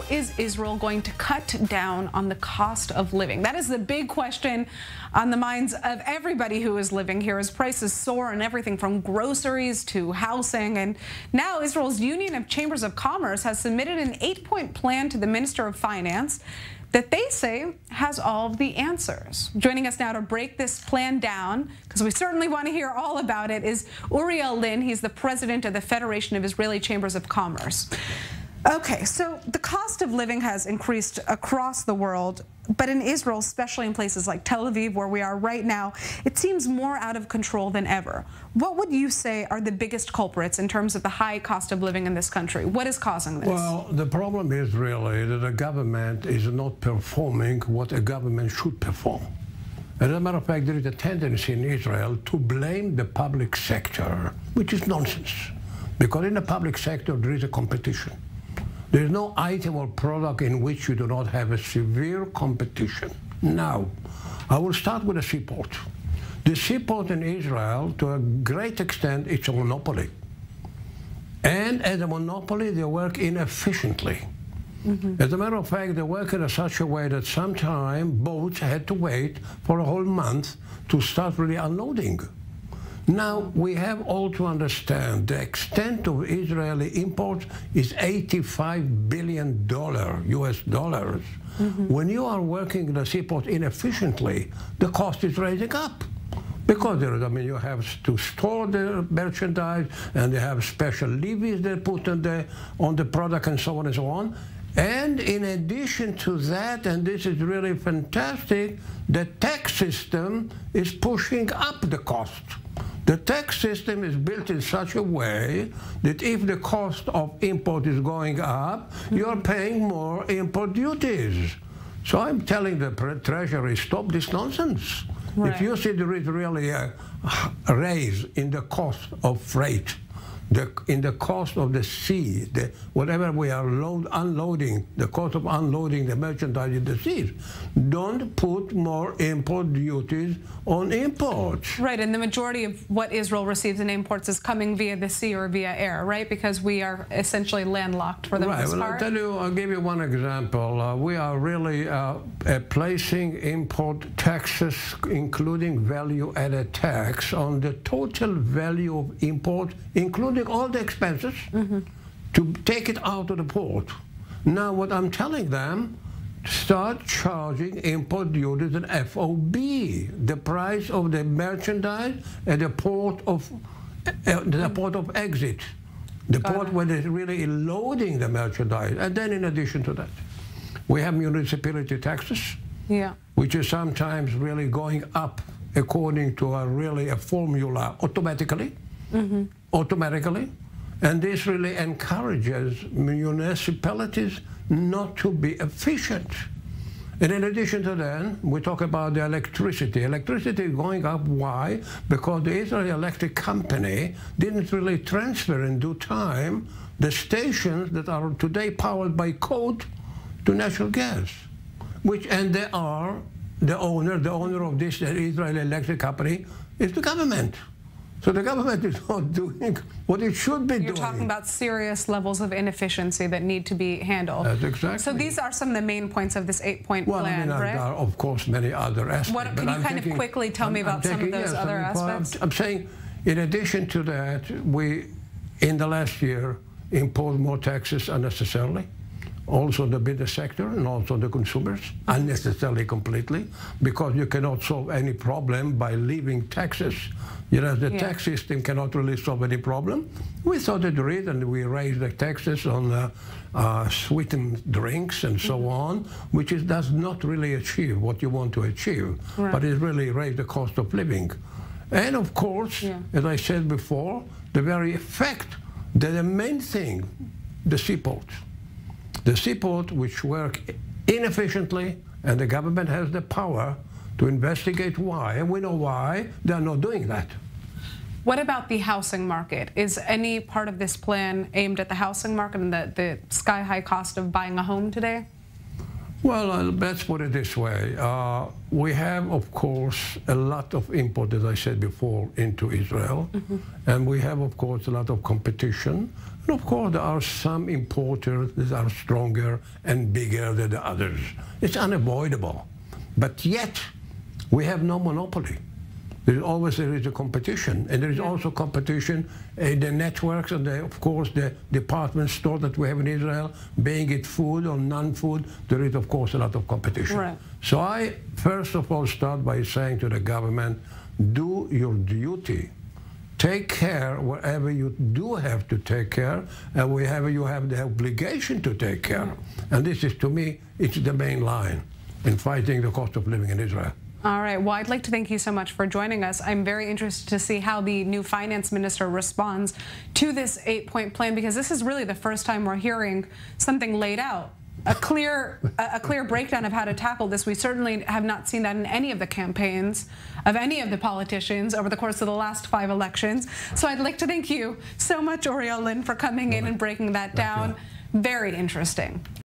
is Israel going to cut down on the cost of living? That is the big question on the minds of everybody who is living here as prices soar on everything from groceries to housing. And now Israel's Union of Chambers of Commerce has submitted an 8-point plan to the Minister of Finance that they say has all of the answers. Joining us now to break this plan down, because we certainly want to hear all about it, is Uriel Lin. He's the president of the Federation of Israeli Chambers of Commerce. Okay, so the cost of living has increased across the world, but in Israel, especially in places like Tel Aviv, where we are right now, it seems more out of control than ever. What would you say are the biggest culprits in terms of the high cost of living in this country? What is causing this? Well, the problem is really that the government is not performing what a government should perform. As a matter of fact, there is a tendency in Israel to blame the public sector, which is nonsense. Because in the public sector, there is a competition. There is no item or product in which you do not have a severe competition. Now, I will start with the seaport. The seaport in Israel, to a great extent, it's a monopoly. And as a monopoly, they work inefficiently. As a matter of fact, they work in such a way that sometimes boats had to wait for a whole month to start really unloading. Now, we have all to understand the extent of Israeli imports is $85 billion US dollars. When you are working the seaport inefficiently, the cost is rising up. Because there is, you have to store the merchandise, and they have special levies they put on the product and so on and so on. And in addition to that, and this is really fantastic, the tax system is pushing up the cost. The tax system is built in such a way that if the cost of import is going up, you're paying more import duties. So I'm telling the Treasury, stop this nonsense. Right. If you see there is really a raise in the cost of freight, in the cost of the sea, whatever we are unloading, the cost of unloading the merchandise in the seas, don't put more import duties on imports. Right, and the majority of what Israel receives in imports is coming via the sea or via air, right? Because we are essentially landlocked for the most part. I'll give you one example. We are really placing import taxes, including value-added tax, on the total value of import, including all the expenses, to take it out of the port. Now, what I'm telling them, start charging import duties and FOB, the price of the merchandise at the port of exit, the port where they're really loading the merchandise. And then, in addition to that, we have municipality taxes, which is sometimes really going up according to a formula automatically. And this really encourages municipalities not to be efficient. And in addition to that, we talk about the electricity. Electricity is going up. Why? Because the Israeli Electric Company didn't really transfer in due time the stations that are today powered by coal to natural gas, and they are the owner of this Israeli Electric Company is the government. So the government is not doing what it should be doing. You're talking about serious levels of inefficiency that need to be handled. That's exactly. So these are some of the main points of this 8-point plan, right? There are, of course, many other aspects. Can you kind of quickly tell me about some of those other aspects? I'm saying, in addition to that, we, in the last year, imposed more taxes unnecessarily. Also the business sector and also the consumers, unnecessarily completely, because you cannot solve any problem by leaving taxes. The tax system cannot really solve any problem. We thought it did, and we raised the taxes on sweetened drinks and so on, which does not really achieve what you want to achieve, but it really raised the cost of living. And of course, as I said before, the very fact that the main thing, the seaports. The seaport, which work inefficiently, and the government has the power to investigate why, and we know why they're not doing that. What about the housing market? Is any part of this plan aimed at the housing market and the sky-high cost of buying a home today? Well, let's put it this way. We have, of course, a lot of import, as I said before, into Israel. And we have, of course, a lot of competition. And of course, there are some importers that are stronger and bigger than the others. It's unavoidable. But yet, we have no monopoly. There is a competition, and there is also competition in the networks and, of course, the department store that we have in Israel, being it food or non-food, there is, of course, a lot of competition. Right. So I, first of all, start by saying to the government, do your duty. Take care wherever you do have to take care, and wherever you have the obligation to take care. And this is, to me, it's the main line in fighting the cost of living in Israel. All right. Well, I'd like to thank you so much for joining us. I'm very interested to see how the new finance minister responds to this 8-point plan, because this is really the first time we're hearing something laid out, a clear breakdown of how to tackle this. We certainly have not seen that in any of the campaigns of any of the politicians over the course of the last 5 elections. So I'd like to thank you so much, Oriel Lin, for coming in and breaking that down. Very interesting.